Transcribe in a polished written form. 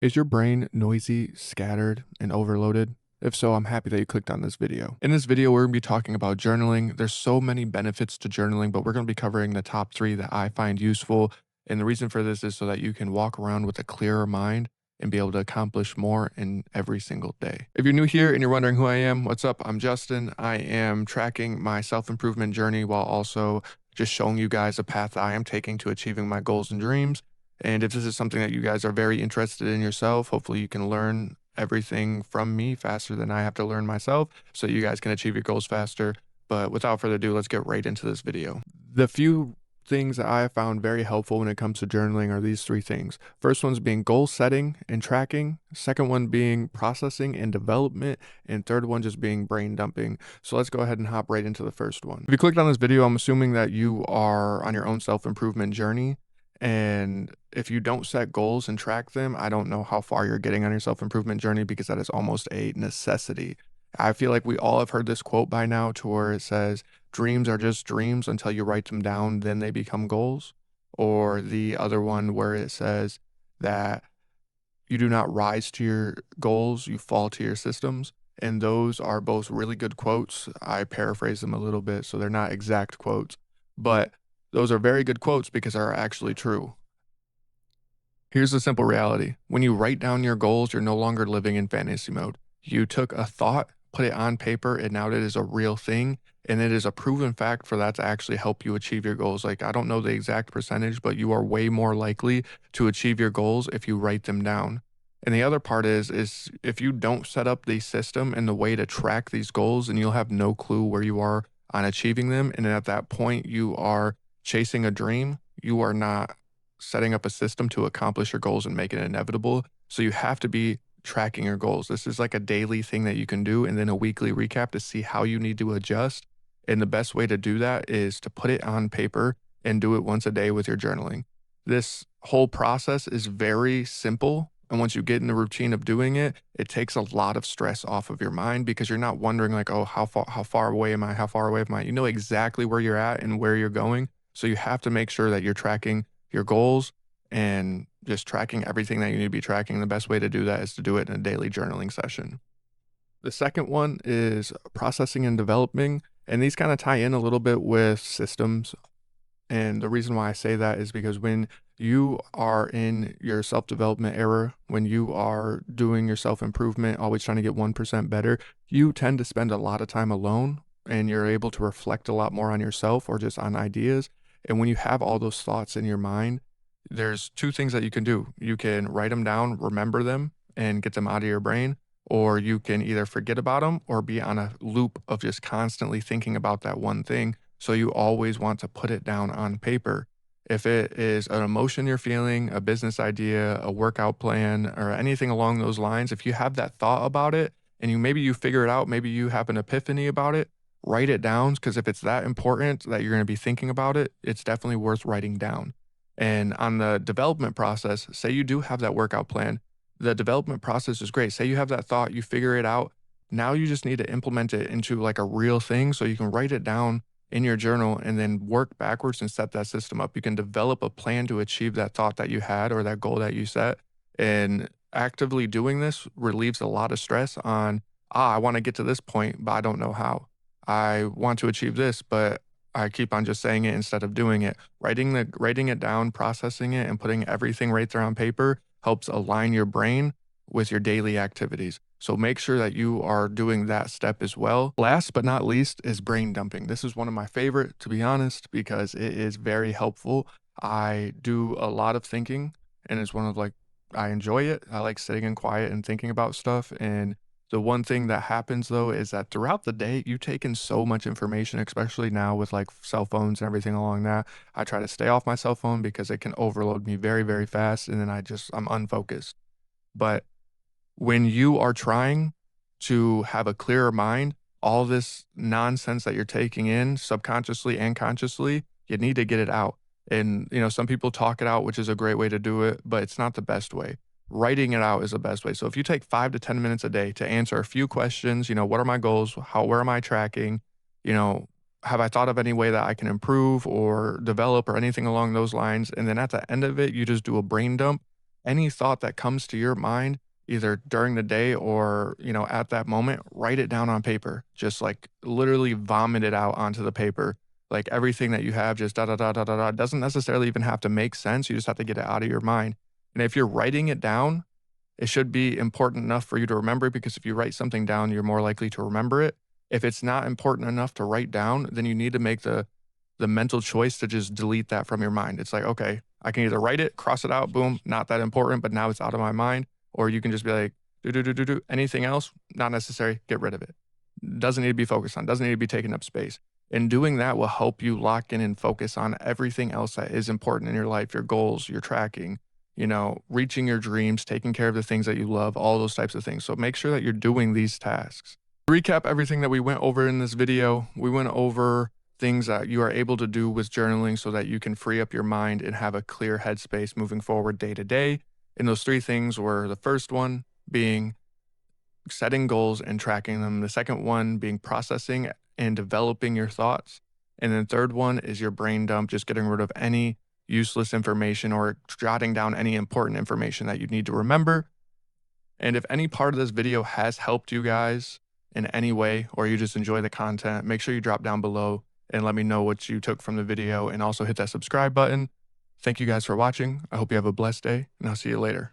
Is your brain noisy, scattered, and overloaded? If so, I'm happy that you clicked on this video. In this video, we're going to be talking about journaling. There's so many benefits to journaling, but we're going to be covering the top three that I find useful. And the reason for this is so that you can walk around with a clearer mind and be able to accomplish more in every single day. If you're new here and you're wondering who I am, what's up? I'm Justin. I am tracking my self-improvement journey while also just showing you guys a path I am taking to achieving my goals and dreams. And if this is something that you guys are very interested in yourself, hopefully you can learn everything from me faster than I have to learn myself so you guys can achieve your goals faster. But without further ado, let's get right into this video. The few things that I have found very helpful when it comes to journaling are these three things. First one's being goal setting and tracking. Second one being processing and development. And third one just being brain dumping. So let's go ahead and hop right into the first one. If you clicked on this video, I'm assuming that you are on your own self-improvement journey. And if you don't set goals and track them, I don't know how far you're getting on your self improvement journey because that is almost a necessity. I feel like we all have heard this quote by now to where it says, dreams are just dreams until you write them down, then they become goals. Or the other one where it says that you do not rise to your goals, you fall to your systems. And those are both really good quotes. I paraphrase them a little bit, so they're not exact quotes, but those are very good quotes because they're actually true. Here's the simple reality. When you write down your goals, you're no longer living in fantasy mode. You took a thought, put it on paper, and now it is a real thing. And it is a proven fact for that to actually help you achieve your goals. Like, I don't know the exact percentage, but you are way more likely to achieve your goals if you write them down. And the other part is if you don't set up the system and the way to track these goals, and you'll have no clue where you are on achieving them. And at that point, you are chasing a dream. You are not setting up a system to accomplish your goals and make it inevitable. So you have to be tracking your goals. This is like a daily thing that you can do and then a weekly recap to see how you need to adjust. And the best way to do that is to put it on paper and do it once a day with your journaling. This whole process is very simple. And once you get in the routine of doing it, it takes a lot of stress off of your mind because you're not wondering like, oh, how far away am I? How far away am I? You know exactly where you're at and where you're going. So you have to make sure that you're tracking your goals and just tracking everything that you need to be tracking. The best way to do that is to do it in a daily journaling session. The second one is processing and developing, and these kind of tie in a little bit with systems. And the reason why I say that is because when you are in your self development era, when you are doing your self improvement, always trying to get 1% better, you tend to spend a lot of time alone and you're able to reflect a lot more on yourself or just on ideas. And when you have all those thoughts in your mind, there's two things that you can do. You can write them down, remember them, and get them out of your brain, or you can either forget about them or be on a loop of just constantly thinking about that one thing. So you always want to put it down on paper. If it is an emotion you're feeling, a business idea, a workout plan, or anything along those lines, if you have that thought about it and you figure it out, maybe you have an epiphany about it, write it down because if it's that important that you're going to be thinking about it, it's definitely worth writing down. And on the development process, say you do have that workout plan, the development process is great. Say you have that thought, you figure it out. Now you just need to implement it into like a real thing so you can write it down in your journal and then work backwards and set that system up. You can develop a plan to achieve that thought that you had or that goal that you set. And actively doing this relieves a lot of stress on, I want to get to this point, but I don't know how. I want to achieve this, but I keep on just saying it instead of doing it. Writing it down, processing it, and putting everything right there on paper helps align your brain with your daily activities. So make sure that you are doing that step as well. Last but not least is brain dumping. This is one of my favorite, to be honest, because it is very helpful. I do a lot of thinking and it's one of like, I enjoy it. I like sitting in quiet and thinking about stuff. And the one thing that happens though is that throughout the day, you take in so much information, especially now with like cell phones and everything along that. I try to stay off my cell phone because it can overload me very, very fast. And then I'm unfocused. But when you are trying to have a clearer mind, all this nonsense that you're taking in subconsciously and consciously, you need to get it out. And, some people talk it out, which is a great way to do it, but it's not the best way. Writing it out is the best way. So if you take 5 to 10 minutes a day to answer a few questions, what are my goals? Where am I tracking? You know, have I thought of any way that I can improve or develop or anything along those lines? And then at the end of it, you just do a brain dump any thought that comes to your mind, either during the day or, at that moment, write it down on paper. Just like literally vomit it out onto the paper. Like everything that you have, just da da da da da da. Doesn't necessarily even have to make sense. You just have to get it out of your mind. And if you're writing it down, it should be important enough for you to remember it, because if you write something down, you're more likely to remember it. If it's not important enough to write down, then you need to make the mental choice to just delete that from your mind. It's like, okay, I can either write it, cross it out, boom, not that important, but now it's out of my mind. Or you can just be like, do. Anything else, not necessary, get rid of it. Doesn't need to be focused on, doesn't need to be taking up space. And doing that will help you lock in and focus on everything else that is important in your life, your goals, your tracking, reaching your dreams, taking care of the things that you love, all those types of things. So make sure that you're doing these tasks. Recap everything that we went over in this video. We went over things that you are able to do with journaling so that you can free up your mind and have a clear headspace moving forward day to day. And those three things were the first one being setting goals and tracking them. The second one being processing and developing your thoughts. And then third one is your brain dump, just getting rid of any useless information or jotting down any important information that you need to remember. And if any part of this video has helped you guys in any way, or you just enjoy the content, make sure you drop down below and let me know what you took from the video, and also hit that subscribe button. Thank you guys for watching. I hope you have a blessed day, and I'll see you later.